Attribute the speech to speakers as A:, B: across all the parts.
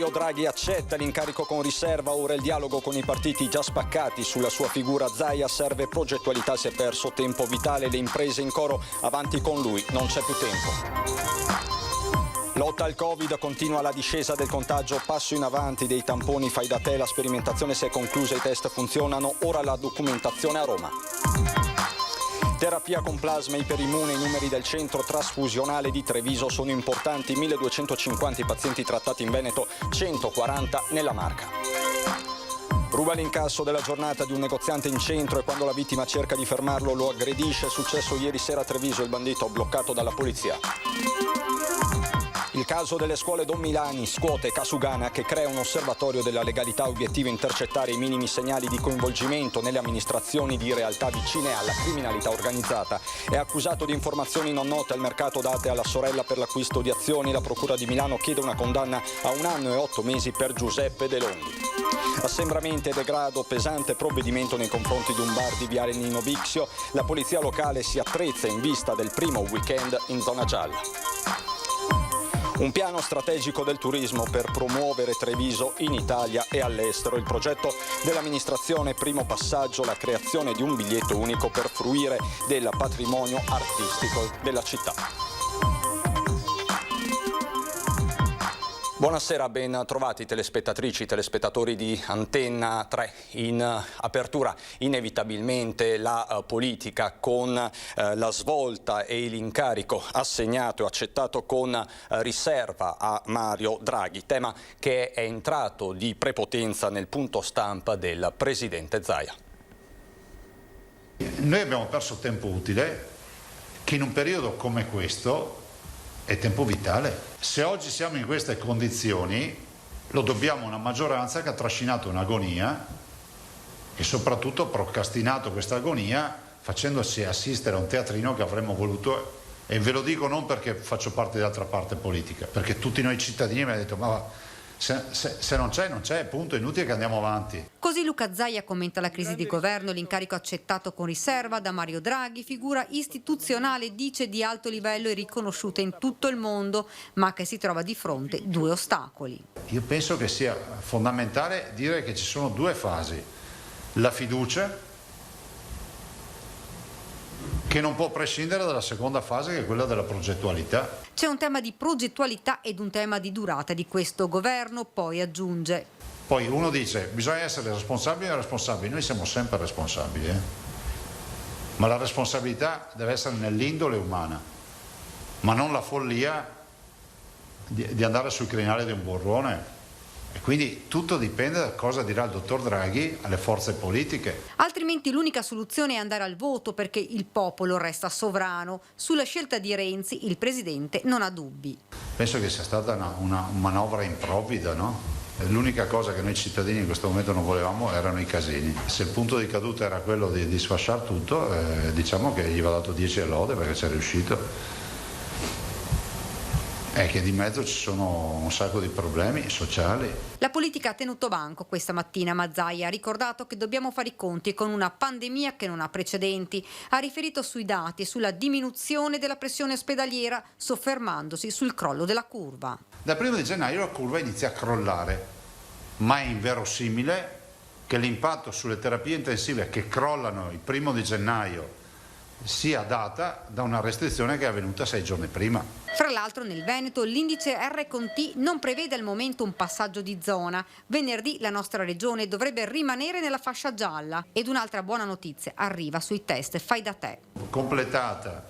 A: Mario Draghi accetta l'incarico con riserva, ora il dialogo con i partiti già spaccati sulla sua figura. Zaia serve progettualità, si è perso tempo vitale, le imprese in coro, avanti con lui, non c'è più tempo. Lotta al Covid, continua la discesa del contagio, passo in avanti dei tamponi fai da te, la sperimentazione si è conclusa, i test funzionano, ora la documentazione a Roma. Terapia con plasma iperimmune, i numeri del centro trasfusionale di Treviso sono importanti, 1250 pazienti trattati in Veneto, 140 nella Marca. Ruba l'incasso della giornata di un negoziante in centro e quando la vittima cerca di fermarlo lo aggredisce, è successo ieri sera a Treviso, il bandito bloccato dalla polizia. Il caso delle scuole Don Milani scuote Casugana che crea un osservatorio della legalità, obiettivo intercettare i minimi segnali di coinvolgimento nelle amministrazioni di realtà vicine alla criminalità organizzata. È accusato di informazioni non note al mercato date alla sorella per l'acquisto di azioni. La Procura di Milano chiede una condanna a 1 anno e 8 mesi per Giuseppe De Longhi. Assembramenti e degrado, pesante provvedimento nei confronti di un bar di Viale Nino Bixio. La polizia locale si attrezza in vista del primo weekend in zona gialla. Un piano strategico del turismo per promuovere Treviso in Italia e all'estero. Il progetto dell'amministrazione, primo passaggio, la creazione di un biglietto unico per fruire del patrimonio artistico della città. Buonasera, ben trovati telespettatrici, telespettatori di Antenna 3. In apertura inevitabilmente la politica con la svolta e l'incarico assegnato e accettato con riserva a Mario Draghi, tema che è entrato di prepotenza nel punto stampa del presidente Zaia.
B: Noi abbiamo perso tempo utile che in un periodo come questo è tempo vitale. Se oggi siamo in queste condizioni lo dobbiamo a una maggioranza che ha trascinato un'agonia e soprattutto procrastinato questa agonia facendosi assistere a un teatrino che avremmo voluto, e ve lo dico non perché faccio parte di altra parte politica, perché tutti noi cittadini mi hanno detto ma se non c'è, punto, è inutile che andiamo avanti.
C: Così Luca Zaia commenta la crisi di governo, l'incarico accettato con riserva da Mario Draghi, figura istituzionale, dice, di alto livello e riconosciuta in tutto il mondo, ma che si trova di fronte 2 ostacoli.
B: Io penso che sia fondamentale dire che ci sono 2 fasi. La fiducia, che non può prescindere dalla seconda fase, che è quella della progettualità.
C: C'è un tema di progettualità ed un tema di durata di questo governo, poi aggiunge.
B: Poi uno dice bisogna essere responsabili, noi siamo sempre responsabili, ma la responsabilità deve essere nell'indole umana, ma non la follia di andare sul crinale di un burrone. E quindi tutto dipende da cosa dirà il dottor Draghi alle forze politiche.
C: Altrimenti l'unica soluzione è andare al voto, perché il popolo resta sovrano. Sulla scelta di Renzi il presidente non ha dubbi.
B: Penso che sia stata una manovra improvvida, no? L'unica cosa che noi cittadini in questo momento non volevamo erano i casini. Se il punto di caduta era quello di sfasciare tutto, diciamo che gli va dato 10 lode perché ci è riuscito. È che di mezzo ci sono un sacco di problemi sociali.
C: La politica ha tenuto banco questa mattina, ma Zaia ha ricordato che dobbiamo fare i conti con una pandemia che non ha precedenti. Ha riferito sui dati e sulla diminuzione della pressione ospedaliera, soffermandosi sul crollo della curva.
B: Dal 1 gennaio la curva inizia a crollare, ma è inverosimile che l'impatto sulle terapie intensive che crollano il 1 gennaio sia data da una restrizione che è avvenuta 6 giorni prima.
C: Fra l'altro nel Veneto l'indice R/T non prevede al momento un passaggio di zona. Venerdì la nostra regione dovrebbe rimanere nella fascia gialla. Ed un'altra buona notizia arriva sui test fai da te.
B: Completata,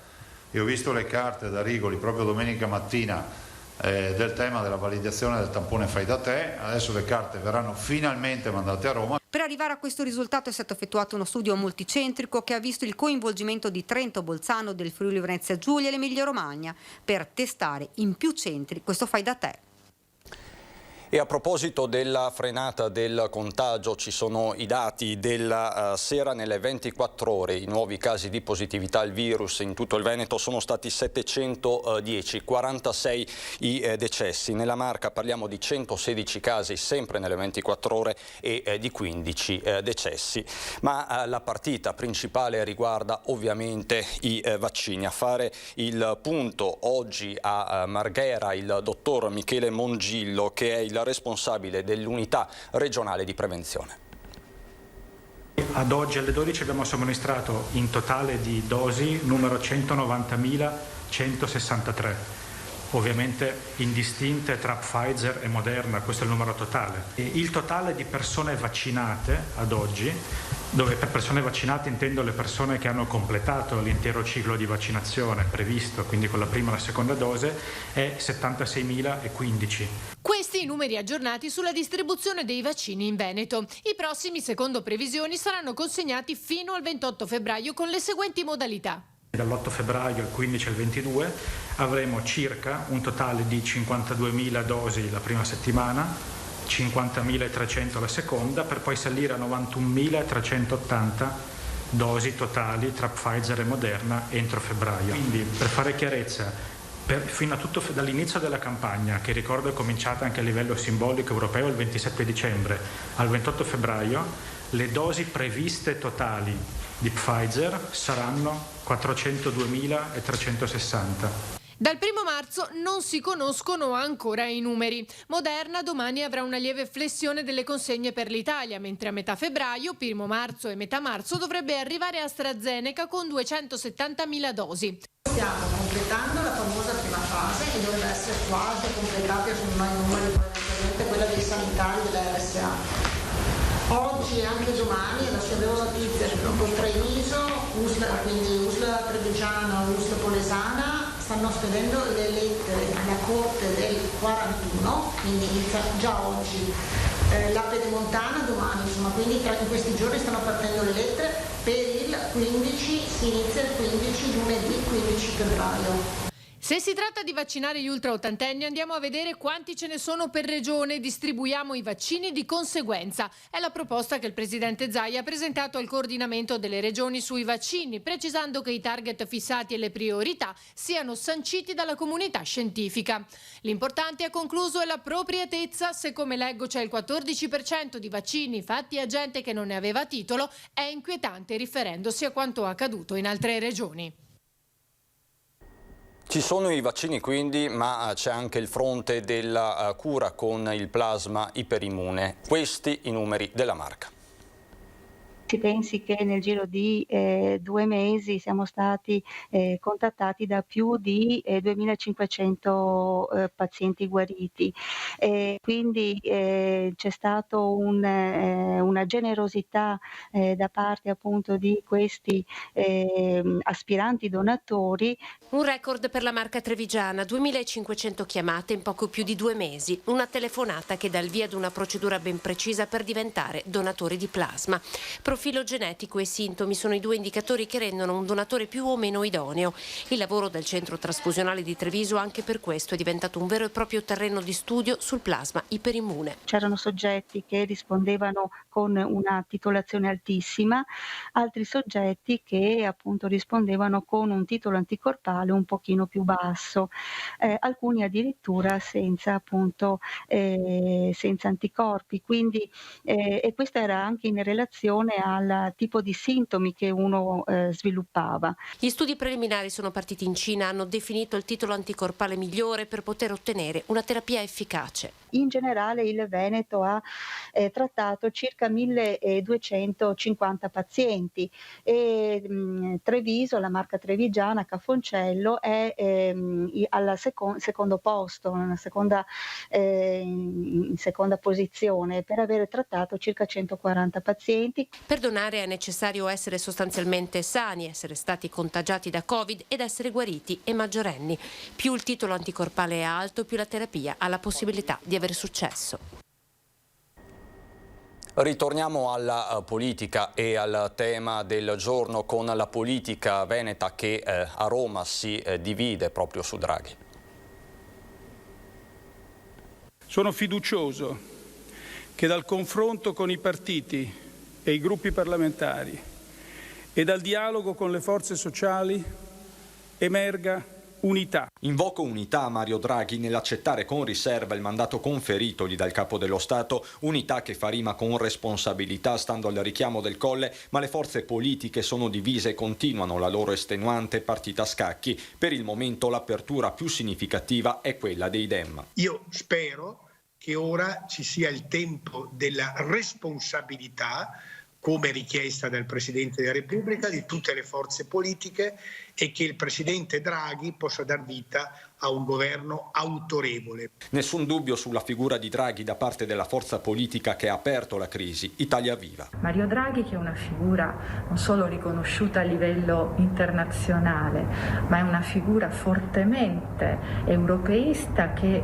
B: e ho visto le carte da Rigoli proprio domenica mattina del tema della validazione del tampone fai da te, adesso le carte verranno finalmente mandate a Roma.
C: Per arrivare a questo risultato è stato effettuato uno studio multicentrico che ha visto il coinvolgimento di Trento, Bolzano, del Friuli Venezia Giulia e l'Emilia Romagna per testare in più centri questo fai da te.
A: E a proposito della frenata del contagio, ci sono i dati della sera. Nelle 24 ore i nuovi casi di positività al virus in tutto il Veneto sono stati 710, 46 i decessi. Nella Marca parliamo di 116 casi sempre nelle 24 ore e di 15 decessi. Ma la partita principale riguarda ovviamente i vaccini. A fare il punto oggi a Marghera il dottor Michele Mongillo, che è il il responsabile dell'unità regionale di prevenzione.
D: Ad oggi alle 12 abbiamo somministrato in totale di dosi numero 190.163, ovviamente indistinte tra Pfizer e Moderna, questo è il numero totale. E il totale di persone vaccinate ad oggi, dove per persone vaccinate intendo le persone che hanno completato l'intero ciclo di vaccinazione previsto, quindi con la prima e la seconda dose, è 76.015.
E: Questi i numeri aggiornati sulla distribuzione dei vaccini in Veneto. I prossimi, secondo previsioni, saranno consegnati fino al 28 febbraio con le seguenti modalità.
D: Dall'8 febbraio al 15 al 22 avremo circa un totale di 52.000 dosi la prima settimana, 50.300 la seconda, per poi salire a 91.380 dosi totali tra Pfizer e Moderna entro febbraio. Quindi, per fare chiarezza, fino a tutto dall'inizio della campagna, che ricordo è cominciata anche a livello simbolico europeo il 27 dicembre, al 28 febbraio, le dosi previste totali di Pfizer saranno 402.360.
E: Dal 1 marzo non si conoscono ancora i numeri. Moderna domani avrà una lieve flessione delle consegne per l'Italia, mentre a metà febbraio, 1 marzo e metà marzo dovrebbe arrivare AstraZeneca con 270.000 dosi.
F: Stiamo completando la famosa prima fase che dovrebbe essere quasi completata, sono mai numeri, probabilmente quella dei sanitari della RSA. Oggi e anche domani, adesso avevo notizie con Treviso, USL, quindi USL Trevigiana, USL Polesana, stanno spedendo le lettere alla Corte del 41, quindi inizia già oggi. La Pedemontana domani, insomma, quindi in questi giorni stanno partendo le lettere per il 15, si inizia il 15, lunedì 15 febbraio.
E: Se si tratta di vaccinare gli ultraottantenni, andiamo a vedere quanti ce ne sono per regione e distribuiamo i vaccini di conseguenza. È la proposta che il presidente Zaia ha presentato al coordinamento delle regioni sui vaccini, precisando che i target fissati e le priorità siano sanciti dalla comunità scientifica. L'importante, ha concluso, è l'appropriatezza. Se, come leggo, c'è il 14% di vaccini fatti a gente che non ne aveva titolo, è inquietante, riferendosi a quanto accaduto in altre regioni.
A: Ci sono i vaccini quindi, ma c'è anche il fronte della cura con il plasma iperimmune. Questi i numeri della Marca.
G: Si pensi che nel giro di 2 mesi siamo stati contattati da più di 2.500 pazienti guariti. Quindi c'è stato una generosità da parte appunto di questi aspiranti donatori.
H: Un record per la Marca trevigiana, 2.500 chiamate in poco più di 2 mesi. Una telefonata che dà il via ad una procedura ben precisa per diventare donatori di plasma. Profilo genetico e sintomi sono i 2 indicatori che rendono un donatore più o meno idoneo. Il lavoro del centro trasfusionale di Treviso anche per questo è diventato un vero e proprio terreno di studio sul plasma iperimmune.
G: C'erano soggetti che rispondevano con una titolazione altissima, altri soggetti che appunto rispondevano con un titolo anticorpale un pochino più basso, alcuni addirittura senza appunto senza anticorpi. Quindi e questo era anche in relazione al tipo di sintomi che uno sviluppava.
H: Gli studi preliminari sono partiti in Cina, hanno definito il titolo anticorpale migliore per poter ottenere una terapia efficace.
G: In generale il Veneto ha trattato circa 1.250 pazienti e Treviso, la Marca trevigiana Cafoncello è al secondo posto, in seconda posizione per aver trattato circa 140 pazienti.
H: Per donare è necessario essere sostanzialmente sani, essere stati contagiati da Covid ed essere guariti e maggiorenni. Più il titolo anticorpale è alto, più la terapia ha la possibilità di avere successo.
A: Ritorniamo alla politica e al tema del giorno con la politica veneta che a Roma si divide proprio su Draghi.
I: Sono fiducioso che dal confronto con i partiti e i gruppi parlamentari e dal dialogo con le forze sociali emerga unità.
A: Invoco unità a Mario Draghi nell'accettare con riserva il mandato conferitogli dal Capo dello Stato, unità che fa rima con responsabilità stando al richiamo del Colle, ma le forze politiche sono divise e continuano la loro estenuante partita a scacchi. Per il momento l'apertura più significativa è quella dei Dem.
J: Io spero che ora ci sia il tempo della responsabilità, come richiesta dal Presidente della Repubblica, di tutte le forze politiche, e che il Presidente Draghi possa dar vita a un governo autorevole.
A: Nessun dubbio sulla figura di Draghi da parte della forza politica che ha aperto la crisi, Italia Viva.
K: Mario Draghi, che è una figura non solo riconosciuta a livello internazionale, ma è una figura fortemente europeista che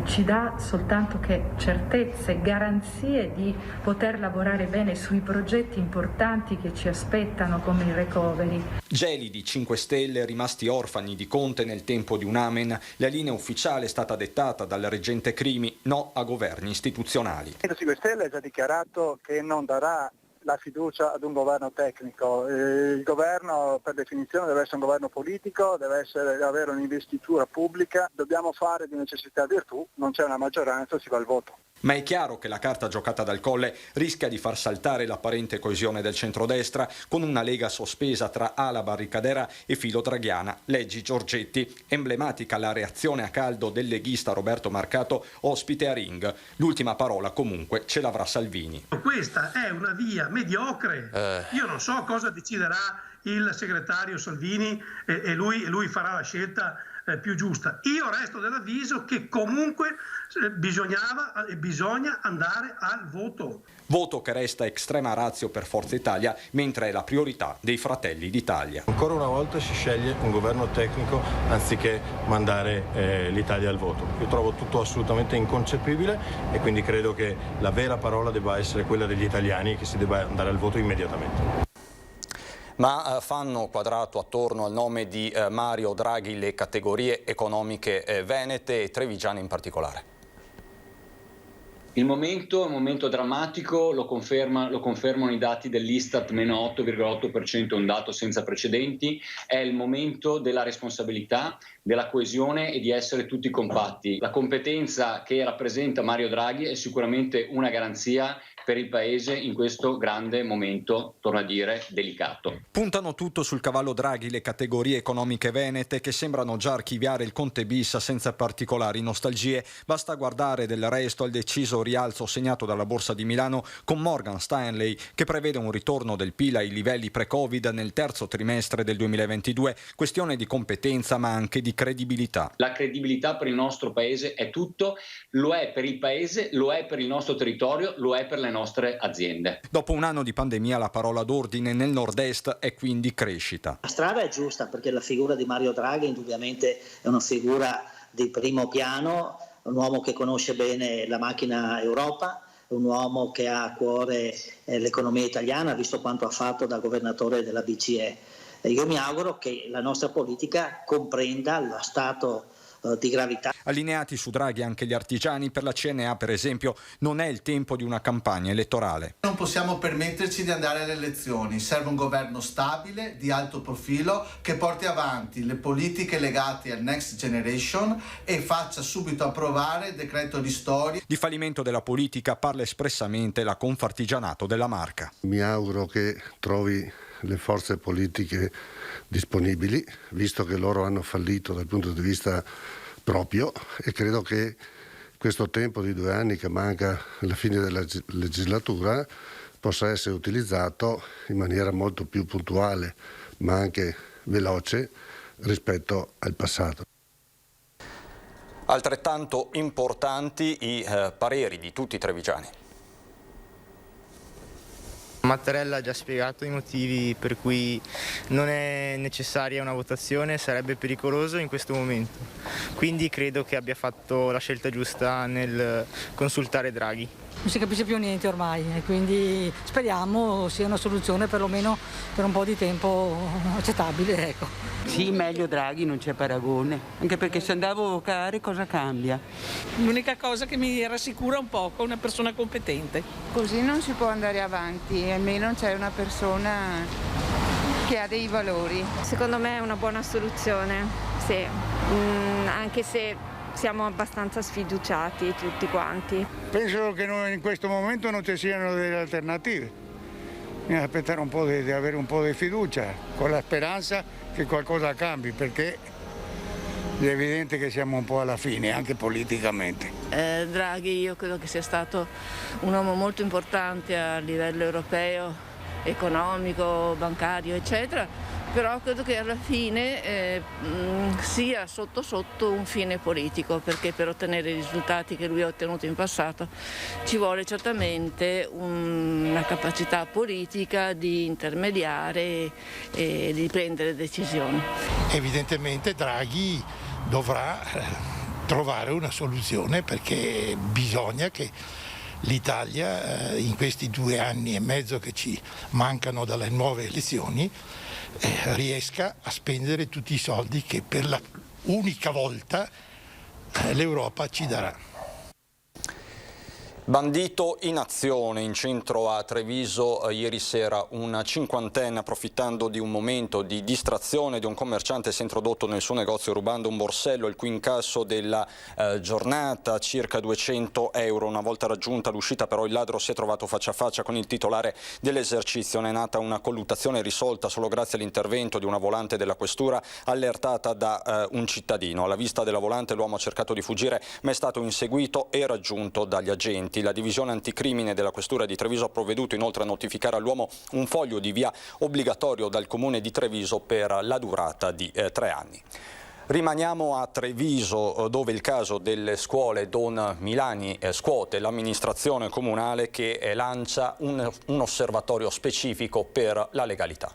K: ci dà soltanto che certezze, garanzie di poter lavorare bene sui progetti importanti che ci aspettano come il recovery.
A: Gelidi 5 Stelle, rimasti orfani di Conte nel tempo di un amen, la linea ufficiale è stata dettata dal reggente Crimi, no a governi istituzionali.
L: Il 5 Stelle ha già dichiarato che non darà la fiducia ad un governo tecnico. Il governo per definizione deve essere un governo politico, deve avere un'investitura pubblica, dobbiamo fare di necessità virtù, non c'è una maggioranza, si va al voto.
A: Ma è chiaro che la carta giocata dal Colle rischia di far saltare l'apparente coesione del centrodestra con una Lega sospesa tra ala barricadera e filo draghiana. Leggi Giorgetti, emblematica la reazione a caldo del leghista Roberto Marcato, ospite a Ring. L'ultima parola comunque ce l'avrà Salvini.
M: Questa è una via mediocre. Io non so cosa deciderà il segretario Salvini e lui farà la scelta più giusta. Io resto dell'avviso che comunque bisogna andare al voto.
A: Voto che resta extrema ratio per Forza Italia, mentre è la priorità dei Fratelli d'Italia.
N: Ancora una volta si sceglie un governo tecnico anziché mandare l'Italia al voto. Io trovo tutto assolutamente inconcepibile e quindi credo che la vera parola debba essere quella degli italiani e che si debba andare al voto immediatamente.
A: Ma fanno quadrato attorno al nome di Mario Draghi le categorie economiche venete e trevigiane in particolare.
O: Il momento è un momento drammatico, lo confermano i dati dell'Istat, meno 8,8%, un dato senza precedenti. È il momento della responsabilità, della coesione e di essere tutti compatti. La competenza che rappresenta Mario Draghi è sicuramente una garanzia per il Paese in questo grande momento, torno a dire, delicato.
A: Puntano tutto sul cavallo Draghi le categorie economiche venete che sembrano già archiviare il Conte bis senza particolari nostalgie. Basta guardare del resto al deciso rialzo segnato dalla Borsa di Milano con Morgan Stanley che prevede un ritorno del PIL ai livelli pre-Covid nel terzo trimestre del 2022. Questione di competenza ma anche di credibilità.
O: La credibilità per il nostro Paese è tutto, lo è per il Paese, lo è per il nostro territorio, lo è per le nostre aziende.
A: Dopo un anno di pandemia la parola d'ordine nel nord-est è quindi crescita.
P: La strada è giusta perché la figura di Mario Draghi indubbiamente è una figura di primo piano, un uomo che conosce bene la macchina Europa, un uomo che ha a cuore l'economia italiana, visto quanto ha fatto da governatore della BCE. Io mi auguro che la nostra politica comprenda lo stato di gravità.
A: Allineati su Draghi anche gli artigiani, per la CNA per esempio non è il tempo di una campagna elettorale.
Q: Non possiamo permetterci di andare alle elezioni, serve un governo stabile, di alto profilo, che porti avanti le politiche legate al Next Generation e faccia subito approvare il decreto ristori.
A: Di fallimento della politica parla espressamente la Confartigianato della Marca.
R: Mi auguro che trovi le forze politiche disponibili, visto che loro hanno fallito dal punto di vista proprio, e credo che questo tempo di 2 anni che manca alla fine della legislatura possa essere utilizzato in maniera molto più puntuale ma anche veloce rispetto al passato.
A: Altrettanto importanti i pareri di tutti i trevigiani.
S: Mattarella ha già spiegato i motivi per cui non è necessaria una votazione, sarebbe pericoloso in questo momento. Quindi credo che abbia fatto la scelta giusta nel consultare Draghi.
T: Non si capisce più niente ormai e quindi speriamo sia una soluzione perlomeno per un po' di tempo accettabile. Ecco.
U: Sì, meglio Draghi, non c'è paragone, anche perché se andavo a votare cosa cambia?
V: L'unica cosa che mi rassicura un poco è una persona competente.
W: Così non si può andare avanti, almeno c'è una persona che ha dei valori.
X: Secondo me è una buona soluzione, sì, anche se siamo abbastanza sfiduciati tutti quanti.
Y: Penso che in questo momento non ci siano delle alternative. Bisogna aspettare un po' di avere un po' di fiducia, con la speranza che qualcosa cambi, perché È evidente che siamo un po' alla fine, anche politicamente.
V: Draghi io credo che sia stato un uomo molto importante a livello europeo, economico, bancario, eccetera, però credo che alla fine sia sotto sotto un fine politico, perché per ottenere i risultati che lui ha ottenuto in passato ci vuole certamente una capacità politica di intermediare e di prendere decisioni.
B: Evidentemente Draghi dovrà trovare una soluzione, perché bisogna che l'Italia in questi 2 anni e mezzo che ci mancano dalle nuove elezioni riesca a spendere tutti i soldi che per la unica volta l'Europa ci darà.
A: Bandito in azione in centro a Treviso ieri sera una cinquantenne, approfittando di un momento di distrazione di un commerciante, si è introdotto nel suo negozio rubando un borsello, il cui incasso della giornata, circa 200 euro. Una volta raggiunta l'uscita però il ladro si è trovato faccia a faccia con il titolare dell'esercizio. Ne è nata una colluttazione risolta solo grazie all'intervento di una volante della questura allertata da un cittadino. Alla vista della volante l'uomo ha cercato di fuggire ma è stato inseguito e raggiunto dagli agenti. La divisione anticrimine della questura di Treviso ha provveduto inoltre a notificare all'uomo un foglio di via obbligatorio dal comune di Treviso per la durata di 3 anni. Rimaniamo a Treviso, dove il caso delle scuole Don Milani scuote l'amministrazione comunale che lancia un osservatorio specifico per la legalità.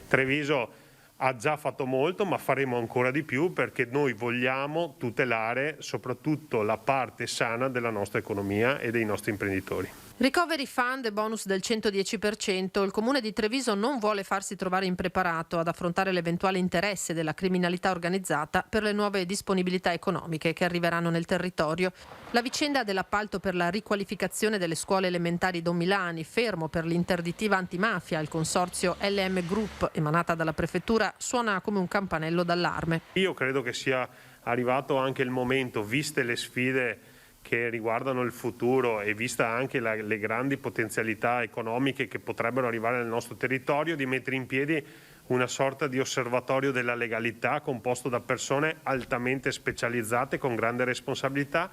C: Treviso ha già fatto molto, ma faremo ancora di più, perché noi vogliamo tutelare soprattutto la parte sana della nostra economia e dei nostri imprenditori.
D: Recovery Fund e bonus del 110%, il comune di Treviso non vuole farsi trovare impreparato ad affrontare l'eventuale interesse della criminalità organizzata per le nuove disponibilità economiche che arriveranno nel territorio. La vicenda dell'appalto per la riqualificazione delle scuole elementari Don Milani, fermo per l'interdittiva antimafia, il consorzio LM Group emanata dalla prefettura, suona come un campanello d'allarme.
C: Io credo che sia arrivato anche il momento, viste le sfide che riguardano il futuro e vista anche le grandi potenzialità economiche che potrebbero arrivare nel nostro territorio, di mettere in piedi una sorta di osservatorio della legalità composto da persone altamente specializzate con grande responsabilità,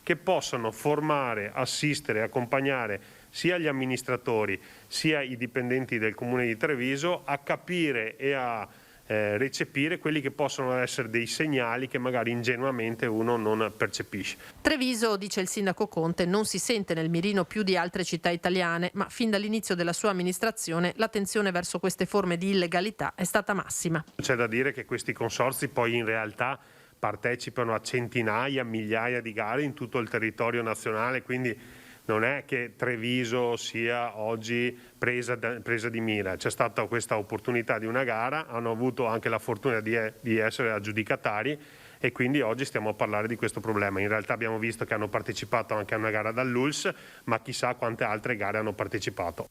C: che possano formare, assistere e accompagnare sia gli amministratori sia i dipendenti del Comune di Treviso a capire e a recepire quelli che possono essere dei segnali che magari ingenuamente uno non percepisce.
D: Treviso, dice il sindaco Conte, non si sente nel mirino più di altre città italiane, ma fin dall'inizio della sua amministrazione l'attenzione verso queste forme di illegalità è stata massima.
C: C'è da dire che questi consorzi poi in realtà partecipano a centinaia, migliaia di gare in tutto il territorio nazionale, quindi non è che Treviso sia oggi presa di mira. C'è stata questa opportunità di una gara, hanno avuto anche la fortuna di essere aggiudicatari e quindi oggi stiamo a parlare di questo problema. In realtà abbiamo visto che hanno partecipato anche a una gara dall'ULSS, ma chissà quante altre gare hanno partecipato.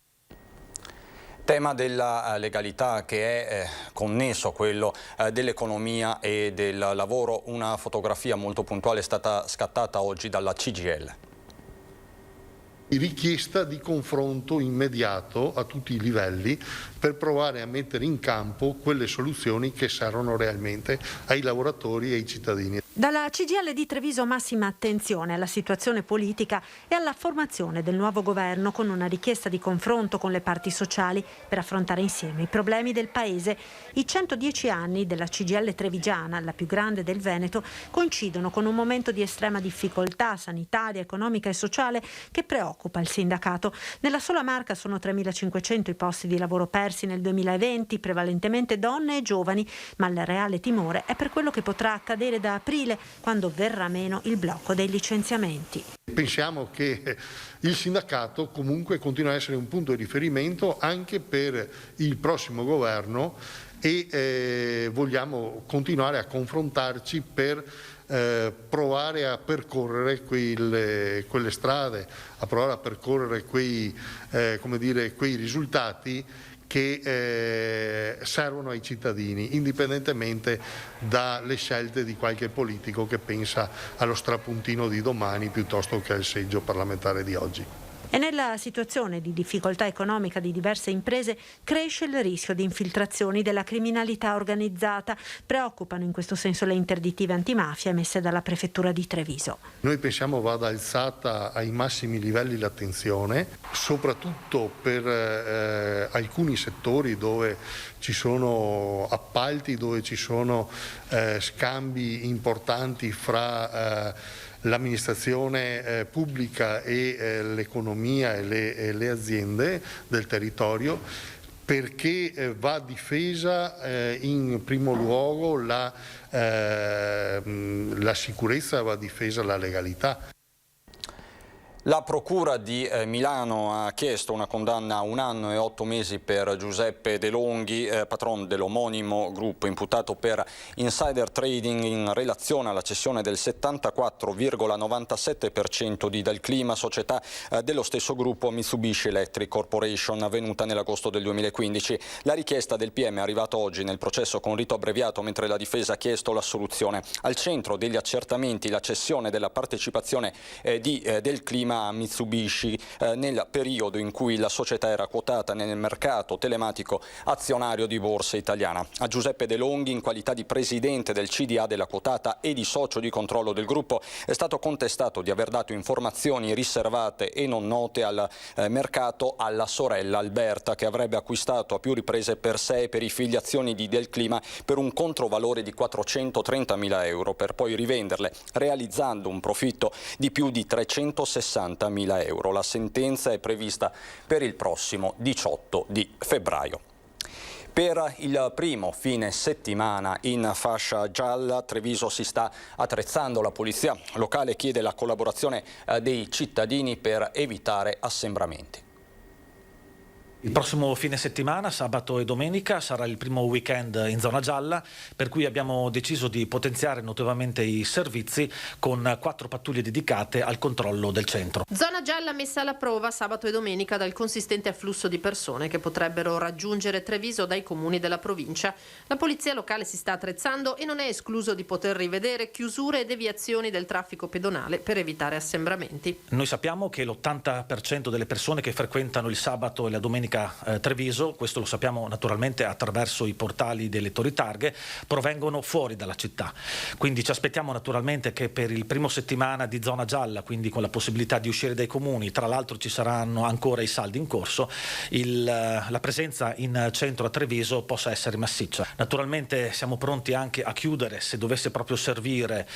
A: Tema della legalità che è connesso a quello dell'economia e del lavoro. Una fotografia molto puntuale è stata scattata oggi dalla CGIL.
E: Richiesta di confronto immediato a tutti i livelli per provare a mettere in campo quelle soluzioni che servono realmente ai lavoratori e ai cittadini.
F: Dalla CGIL di Treviso massima attenzione alla situazione politica e alla formazione del nuovo governo, con una richiesta di confronto con le parti sociali per affrontare insieme i problemi del Paese. I 110 anni della CGIL trevigiana, la più grande del Veneto, coincidono con un momento di estrema difficoltà sanitaria, economica e sociale che preoccupa il sindacato. Nella sola Marca sono 3.500 i posti di lavoro persi nel 2020, prevalentemente donne e giovani, ma il reale timore è per quello che potrà accadere da aprile, quando verrà meno il blocco dei licenziamenti.
E: Pensiamo che il sindacato comunque continua a essere un punto di riferimento anche per il prossimo governo e vogliamo continuare a confrontarci per provare a percorrere quelle strade, a provare a percorrere quei risultati che servono ai cittadini, indipendentemente dalle scelte di qualche politico che pensa allo strapuntino di domani piuttosto che al seggio parlamentare di oggi.
F: E nella situazione di difficoltà economica di diverse imprese cresce il rischio di infiltrazioni della criminalità organizzata. Preoccupano in questo senso le interdittive antimafia emesse dalla Prefettura di Treviso.
E: Noi pensiamo vada alzata ai massimi livelli l'attenzione, soprattutto per alcuni settori dove ci sono appalti, dove ci sono scambi importanti fra l'amministrazione pubblica e l'economia e le aziende del territorio, perché va difesa in primo luogo la sicurezza, va difesa la legalità.
A: La Procura di Milano ha chiesto una condanna a 1 anno e 8 mesi per Giuseppe De Longhi, patron dell'omonimo gruppo, imputato per insider trading in relazione alla cessione del 74,97% di Dalclima, società dello stesso gruppo Mitsubishi Electric Corporation, avvenuta nell'agosto del 2015. La richiesta del PM è arrivata oggi nel processo con rito abbreviato, mentre la difesa ha chiesto l'assoluzione. Al centro degli accertamenti la cessione della partecipazione di Dalclima a Mitsubishi nel periodo in cui la società era quotata nel mercato telematico azionario di Borsa Italiana. A Giuseppe De Longhi, in qualità di presidente del CDA della quotata e di socio di controllo del gruppo, è stato contestato di aver dato informazioni riservate e non note al mercato alla sorella Alberta, che avrebbe acquistato a più riprese per sé e per i figli azioni di Dalclima per un controvalore di 430.000 euro, per poi rivenderle, realizzando un profitto di più di 360.000 euro. La sentenza è prevista per il prossimo 18 di febbraio. Per il primo fine settimana in fascia gialla, Treviso si sta attrezzando. La polizia locale chiede la collaborazione dei cittadini per evitare assembramenti.
G: Il prossimo fine settimana, sabato e domenica, sarà il primo weekend in zona gialla, per cui abbiamo deciso di potenziare notevolmente i servizi con 4 pattuglie dedicate al controllo del centro.
D: Zona gialla messa alla prova sabato e domenica dal consistente afflusso di persone che potrebbero raggiungere Treviso dai comuni della provincia. La polizia locale si sta attrezzando e non è escluso di poter rivedere chiusure e deviazioni del traffico pedonale per evitare assembramenti.
G: Noi sappiamo che l'80% delle persone che frequentano il sabato e la domenica Treviso, questo lo sappiamo naturalmente attraverso i portali dei lettori targhe, provengono fuori dalla città. Quindi ci aspettiamo naturalmente che per il primo settimana di zona gialla, quindi con la possibilità di uscire dai comuni, tra l'altro ci saranno ancora i saldi in corso, la presenza in centro a Treviso possa essere massiccia. Naturalmente siamo pronti anche a chiudere se dovesse proprio servire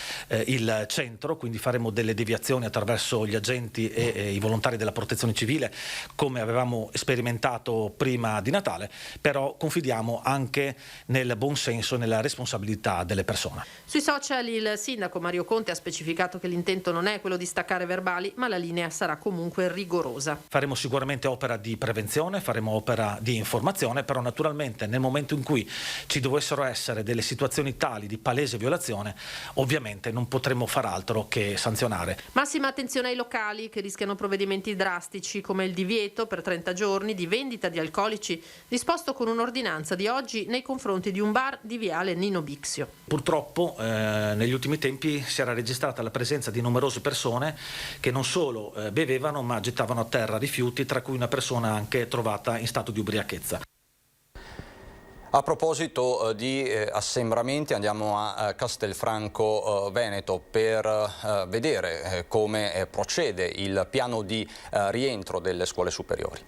G: il centro, quindi faremo delle deviazioni attraverso gli agenti e i volontari della protezione civile, come avevamo sperimentato prima di Natale, però confidiamo anche nel buon senso e nella responsabilità delle persone.
D: Sui social il sindaco Mario Conte ha specificato che l'intento non è quello di staccare verbali, ma la linea sarà comunque rigorosa.
G: Faremo sicuramente opera di prevenzione, faremo opera di informazione, però naturalmente nel momento in cui ci dovessero essere delle situazioni tali di palese violazione, ovviamente non potremo far altro che sanzionare.
D: Massima attenzione ai locali che rischiano provvedimenti drastici come il divieto per 30 giorni di vendita di alcolici disposto con un'ordinanza di oggi nei confronti di un bar di Viale Nino Bixio.
G: Purtroppo negli ultimi tempi si era registrata la presenza di numerose persone che non solo bevevano ma gettavano a terra rifiuti, tra cui una persona anche trovata in stato di ubriachezza.
A: A proposito di assembramenti, andiamo a Castelfranco Veneto per vedere come procede il piano di rientro delle scuole superiori.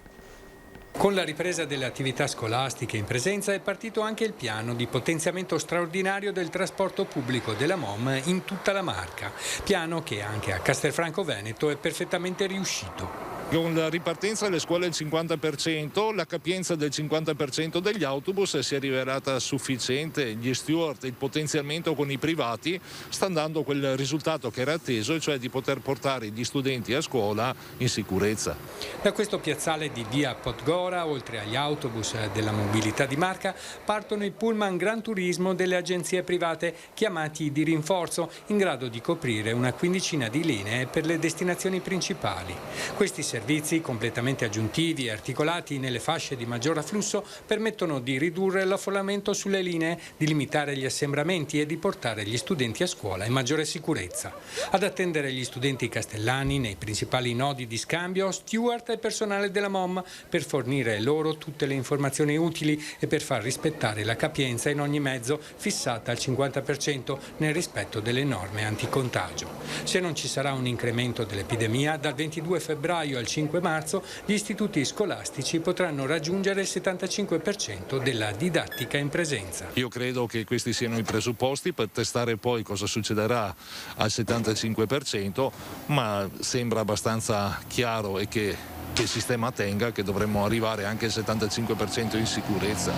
H: Con la ripresa delle attività scolastiche in presenza è partito anche il piano di potenziamento straordinario del trasporto pubblico della MOM in tutta la Marca, piano che anche a Castelfranco Veneto è perfettamente riuscito.
I: Con la ripartenza delle scuole al 50%, la capienza del 50% degli autobus si è rivelata sufficiente. Gli steward, il potenziamento con i privati sta dando quel risultato che era atteso, cioè di poter portare gli studenti a scuola in sicurezza.
H: Da questo piazzale di via Podgora, oltre agli autobus della mobilità di Marca, partono i pullman Gran Turismo delle agenzie private chiamati di rinforzo, in grado di coprire una quindicina di linee per le destinazioni principali. Questi servizi servizi completamente aggiuntivi e articolati nelle fasce di maggior afflusso permettono di ridurre l'affollamento sulle linee, di limitare gli assembramenti e di portare gli studenti a scuola in maggiore sicurezza. Ad attendere gli studenti castellani nei principali nodi di scambio, steward e personale della MOM per fornire loro tutte le informazioni utili e per far rispettare la capienza in ogni mezzo fissata al 50% nel rispetto delle norme anticontagio. Se non ci sarà un incremento dell'epidemia, dal 22 febbraio al 5 marzo gli istituti scolastici potranno raggiungere il 75% della didattica in presenza.
I: Io credo che questi siano i presupposti per testare poi cosa succederà al 75%, ma sembra abbastanza chiaro e che il sistema tenga, che dovremmo arrivare anche al 75% in sicurezza.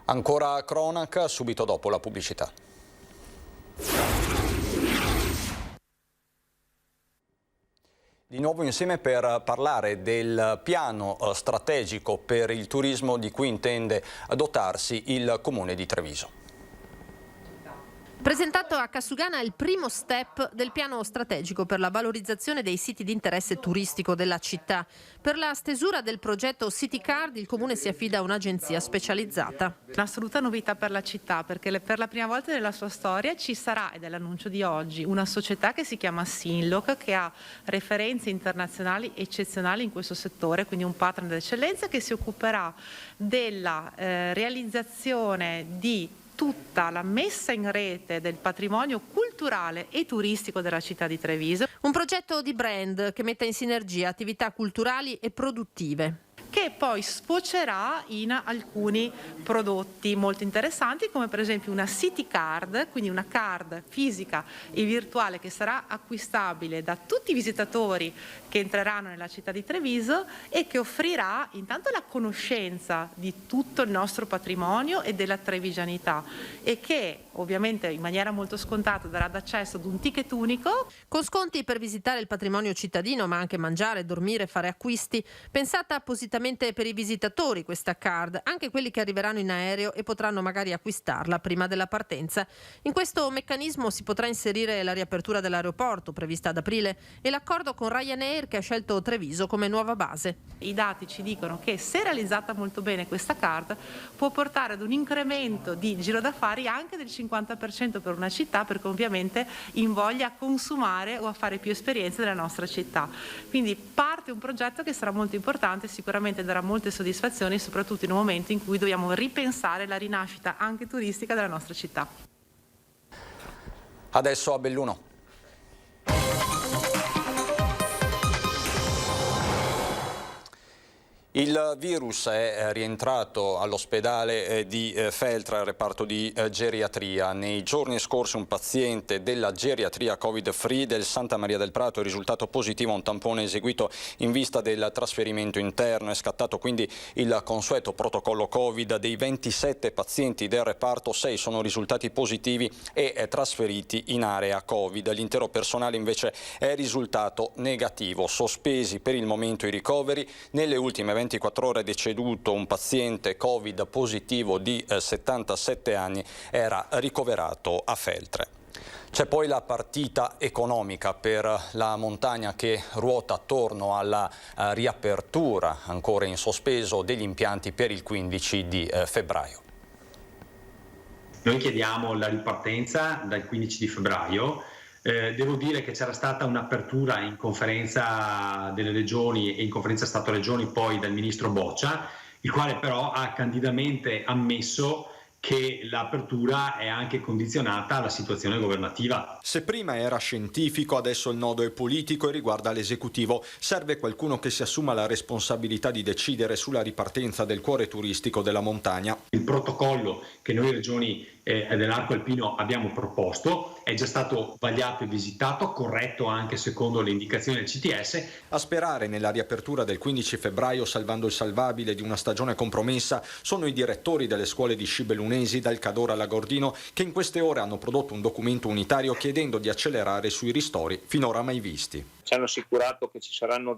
A: Ancora cronaca, subito dopo la pubblicità. Di nuovo insieme per parlare del piano strategico per il turismo di cui intende dotarsi il Comune di Treviso.
D: Presentato a Cassugana il primo step del piano strategico per la valorizzazione dei siti di interesse turistico della città. Per la stesura del progetto City Card il Comune si affida a un'agenzia specializzata.
J: Un'assoluta novità per la città, perché per la prima volta nella sua storia ci sarà, ed è l'annuncio di oggi, una società che si chiama Sinloc, che ha referenze internazionali eccezionali in questo settore, quindi un partner d'eccellenza che si occuperà della realizzazione di tutta la messa in rete del patrimonio culturale e turistico della città di Treviso.
D: Un progetto di brand che metta in sinergia attività culturali e produttive,
J: che poi sfocerà in alcuni prodotti molto interessanti, come per esempio una City Card, quindi una card fisica e virtuale che sarà acquistabile da tutti i visitatori che entreranno nella città di Treviso e che offrirà intanto la conoscenza di tutto il nostro patrimonio e della trevigianità, e che ovviamente in maniera molto scontata darà d'accesso ad un ticket unico
D: con sconti per visitare il patrimonio cittadino, ma anche mangiare, dormire, fare acquisti. Pensata appositamente per i visitatori questa card, anche quelli che arriveranno in aereo e potranno magari acquistarla prima della partenza. In questo meccanismo si potrà inserire la riapertura dell'aeroporto prevista ad aprile e l'accordo con Ryanair che ha scelto Treviso come nuova base.
J: I dati ci dicono che se realizzata molto bene questa card può portare ad un incremento di giro d'affari anche del 50% per una città, perché ovviamente invoglia a consumare o a fare più esperienze della nostra città. Quindi parte un progetto che sarà molto importante, sicuramente darà molte soddisfazioni, soprattutto in un momento in cui dobbiamo ripensare la rinascita anche turistica della nostra città.
A: Adesso a Belluno. Il virus è rientrato all'ospedale di Feltre, al reparto di geriatria. Nei giorni scorsi un paziente della geriatria Covid-free del Santa Maria del Prato è risultato positivo a un tampone eseguito in vista del trasferimento interno. È scattato quindi il consueto protocollo Covid. Dei 27 pazienti del reparto, 6 sono risultati positivi e trasferiti in area Covid. L'intero personale invece è risultato negativo. Sospesi per il momento i ricoveri. Nelle ultime 24 ore è deceduto un paziente Covid positivo di 77 anni, era ricoverato a Feltre. C'è poi la partita economica per la montagna che ruota attorno alla riapertura ancora in sospeso degli impianti per il 15 di febbraio.
K: Noi chiediamo la ripartenza dal 15 di febbraio. Devo dire che c'era stata un'apertura in conferenza delle regioni e in conferenza Stato-Regioni poi dal ministro Boccia, il quale però ha candidamente ammesso che l'apertura è anche condizionata alla situazione governativa.
A: Se prima era scientifico, adesso il nodo è politico e riguarda l'esecutivo. Serve qualcuno che si assuma la responsabilità di decidere sulla ripartenza del cuore turistico della montagna.
K: Il protocollo che noi regioni dell'arco alpino abbiamo proposto è già stato vagliato e visitato, corretto anche secondo le indicazioni del CTS.
A: A sperare nella riapertura del 15 febbraio, salvando il salvabile di una stagione compromessa, sono i direttori delle scuole di sci bellunesi, dal Cadore alla Gordino, che in queste ore hanno prodotto un documento unitario chiedendo di accelerare sui ristori finora mai visti.
L: Ci hanno assicurato che ci saranno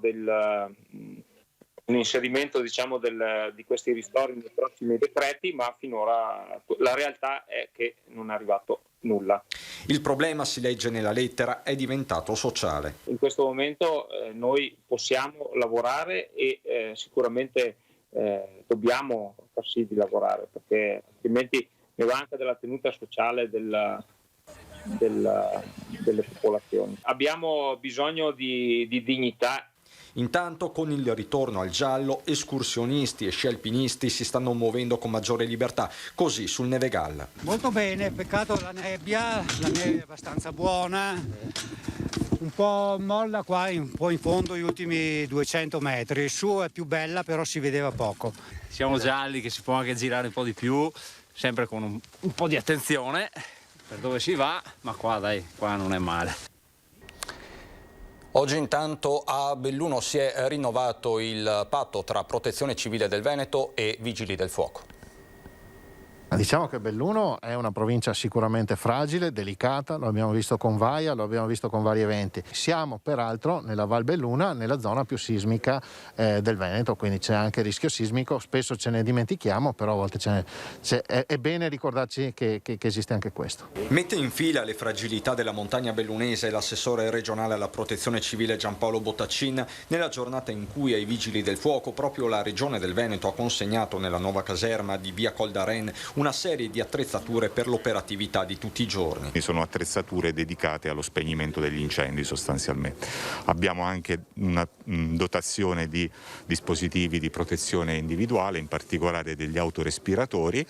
L: un inserimento di questi ristori nei prossimi decreti, ma finora la realtà è che non è arrivato nulla.
A: Il problema, si legge nella lettera, è diventato sociale.
L: In questo momento noi possiamo lavorare e sicuramente dobbiamo far sì di lavorare, perché altrimenti ne va anche della tenuta sociale delle popolazioni. Abbiamo bisogno di dignità.
A: Intanto, con il ritorno al giallo, escursionisti e sci alpinisti si stanno muovendo con maggiore libertà, così sul Neve Galla.
Y: Molto bene, peccato la nebbia, la neve è abbastanza buona, un po' molla qua, un po' in fondo gli ultimi 200 metri, su è più bella però si vedeva poco.
M: Siamo gialli che si può anche girare un po' di più, sempre con un po' di attenzione per dove si va, ma qua non è male.
A: Oggi intanto a Belluno si è rinnovato il patto tra Protezione Civile del Veneto e Vigili del Fuoco.
N: Diciamo che Belluno è una provincia sicuramente fragile, delicata, lo abbiamo visto con Vaia, lo abbiamo visto con vari eventi. Siamo peraltro nella Val Belluna, nella zona più sismica del Veneto, quindi c'è anche rischio sismico, spesso ce ne dimentichiamo, però a volte è bene ricordarci che esiste anche questo.
A: Mette in fila le fragilità della montagna bellunese l'assessore regionale alla Protezione Civile Giampaolo Bottaccin nella giornata in cui ai Vigili del Fuoco proprio la Regione del Veneto ha consegnato nella nuova caserma di via Col d'Aren una serie di attrezzature per l'operatività di tutti i giorni.
O: Sono attrezzature dedicate allo spegnimento degli incendi sostanzialmente. Abbiamo anche una dotazione di dispositivi di protezione individuale, in particolare degli autorespiratori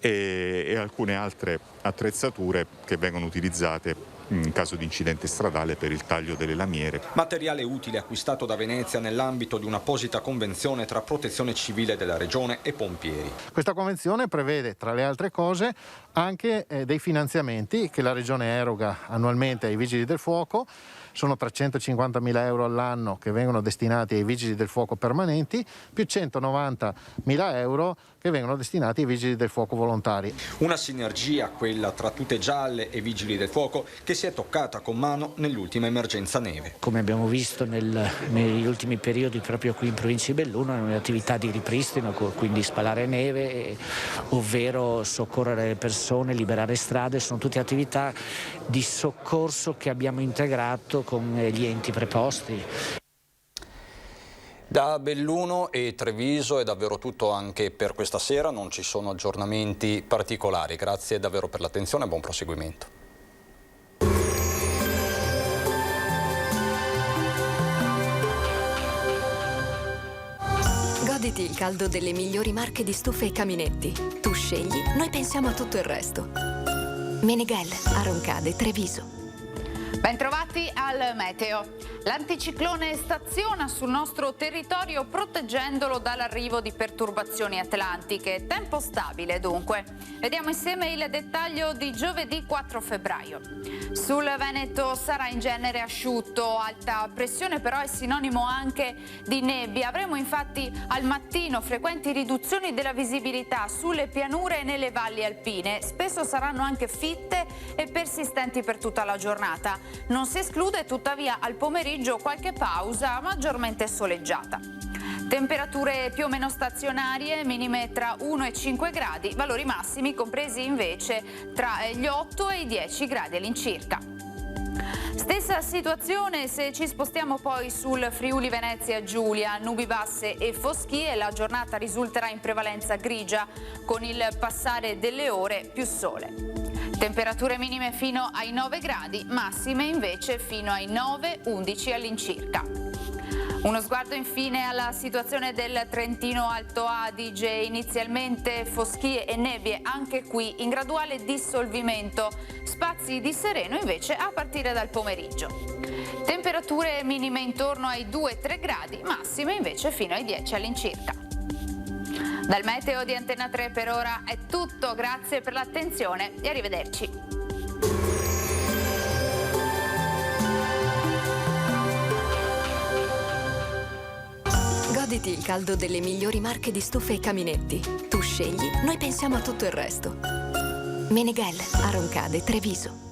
O: e alcune altre attrezzature che vengono utilizzate in caso di incidente stradale per il taglio delle lamiere.
A: Materiale utile acquistato da Venezia nell'ambito di un'apposita convenzione tra Protezione Civile della Regione e pompieri.
N: Questa convenzione prevede, tra le altre cose, anche dei finanziamenti che la Regione eroga annualmente ai Vigili del Fuoco. Sono 350.000 euro all'anno che vengono destinati ai Vigili del Fuoco permanenti, più 190.000 euro che vengono destinati ai Vigili del Fuoco volontari.
A: Una sinergia, quella tra Tute Gialle e Vigili del Fuoco, che si è toccata con mano nell'ultima emergenza neve.
P: Come abbiamo visto negli ultimi periodi proprio qui in provincia di Belluno, le attività di ripristino, quindi spalare neve, ovvero soccorrere le persone, liberare strade, sono tutte attività di soccorso che abbiamo integrato con gli enti preposti.
A: Da Belluno e Treviso è davvero tutto anche per questa sera, non ci sono aggiornamenti particolari. Grazie davvero per l'attenzione e buon proseguimento.
Q: Goditi il caldo delle migliori marche di stufe e caminetti. Tu scegli, noi pensiamo a tutto il resto. Meneghel, a Roncade, Treviso.
Z: Bentrovati al meteo. L'anticiclone staziona sul nostro territorio proteggendolo dall'arrivo di perturbazioni atlantiche. Tempo stabile dunque. Vediamo insieme il dettaglio di giovedì 4 febbraio. Sul Veneto sarà in genere asciutto, alta pressione però è sinonimo anche di nebbia. Avremo infatti al mattino frequenti riduzioni della visibilità sulle pianure e nelle valli alpine. Spesso saranno anche fitte e persistenti per tutta la giornata. Non si esclude tuttavia al pomeriggio qualche pausa maggiormente soleggiata. Temperature più o meno stazionarie, minime tra 1 e 5 gradi, valori massimi compresi invece tra gli 8 e i 10 gradi all'incirca. Stessa situazione se ci spostiamo poi sul Friuli Venezia Giulia, nubi basse e foschie, la giornata risulterà in prevalenza grigia con il passare delle ore più sole. Temperature minime fino ai 9 gradi, massime invece fino ai 9-11 all'incirca. Uno sguardo infine alla situazione del Trentino Alto Adige, inizialmente foschie e nebbie anche qui in graduale dissolvimento, spazi di sereno invece a partire dal pomeriggio. Temperature minime intorno ai 2-3 gradi, massime invece fino ai 10 all'incirca. Dal meteo di Antena 3 per ora è tutto, grazie per l'attenzione e arrivederci.
Q: Goditi il caldo delle migliori marche di stufe e caminetti. Tu scegli, noi pensiamo a tutto il resto. Meneghel, a Roncade, Treviso.